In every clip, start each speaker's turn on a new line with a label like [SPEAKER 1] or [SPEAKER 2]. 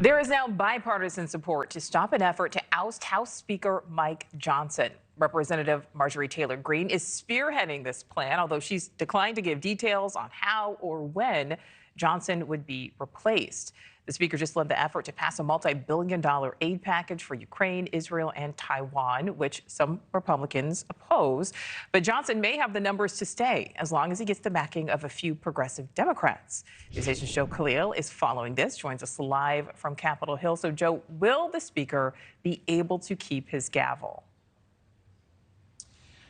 [SPEAKER 1] There is now bipartisan support to stop an effort to oust House Speaker Mike Johnson. Representative Marjorie Taylor Greene is spearheading this plan, although she's declined to give details on how or when Johnson would be replaced. The speaker just led the effort to pass a multi-billion-dollar aid package for Ukraine, Israel, and Taiwan, which some Republicans oppose. But Johnson may have the numbers to stay as long as he gets the backing of a few progressive Democrats. NewsNation's Joe Khalil is following this, joins us live from Capitol Hill. So, Joe, will the speaker be able to keep his gavel?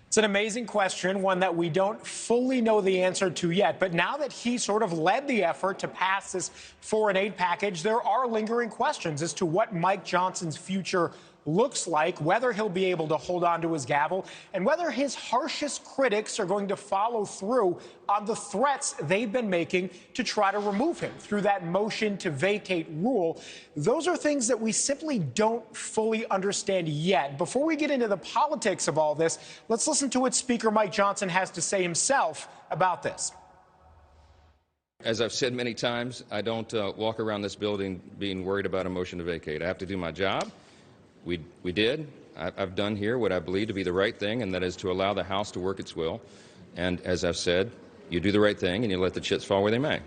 [SPEAKER 2] It's an amazing question, one that we don't fully know the answer to yet. But now that he sort of led the effort to pass this foreign aid package, there are lingering questions as to what Mike Johnson's future looks like, whether he'll be able to hold on to his gavel, and whether his harshest critics are going to follow through on the threats they've been making to try to remove him through that motion to vacate rule. Those are things that we simply don't fully understand yet. Before we get into the politics of all this, let's listen to what Speaker Mike Johnson has to say himself about this.
[SPEAKER 3] As I've said many times, I don't walk around this building being worried about a motion to vacate. I have to do my job. We did. I've done here what I believe to be the right thing, and that is to allow the House to work its will. And as I've said, you do the right thing and you let the chips fall where they may.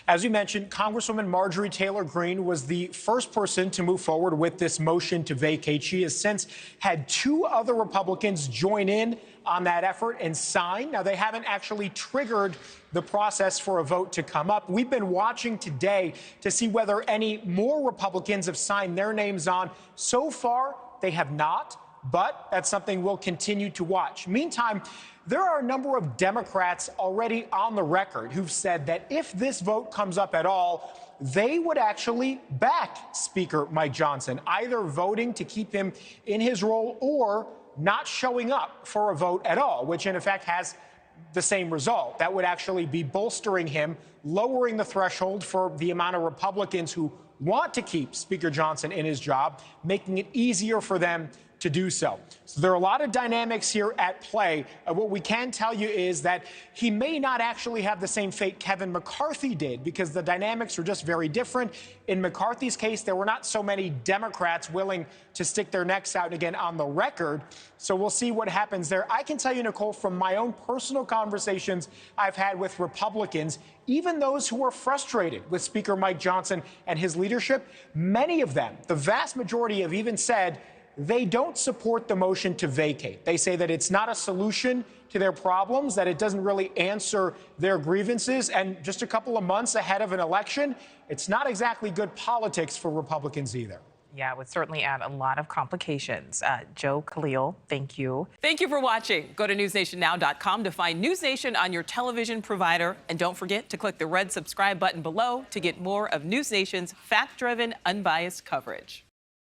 [SPEAKER 2] As we mentioned, Congresswoman Marjorie Taylor Greene was the first person to move forward with this motion to vacate. She has since had two other Republicans join in on that effort and sign. Now, they haven't actually triggered the process for a vote to come up. We've been watching today to see whether any more Republicans have signed their names on. So far, they have not, but that's something we'll continue to watch. Meantime, there are a number of Democrats already on the record who've said that if this vote comes up at all, they would actually back Speaker Mike Johnson, either voting to keep him in his role or not showing up for a vote at all, which in effect has the same result. That would actually be bolstering him, lowering the threshold for the amount of Republicans who want to keep Speaker Johnson in his job, making it easier for them to do so. So there are a lot of dynamics here at play. What we can tell you is that he may not actually have the same fate Kevin McCarthy did, because the dynamics are just very different. In McCarthy's case, there were not so many Democrats willing to stick their necks out again on the record. So we'll see what happens there. I can tell you, Nichole, from my own personal conversations I've had with Republicans, even those who are frustrated with Speaker Mike Johnson and his leadership, many of them, the vast majority, have even said they don't support the motion to vacate. They say that it's not a solution to their problems, that it doesn't really answer their grievances. And just a couple of months ahead of an election, it's not exactly good politics for Republicans either.
[SPEAKER 1] Yeah, it would certainly add a lot of complications. Joe Khalil, thank you.
[SPEAKER 4] Thank you for watching. Go to newsnationnow.com to find News Nation on your television provider. And don't forget to click the red subscribe button below to get more of News Nation's fact-driven, unbiased coverage.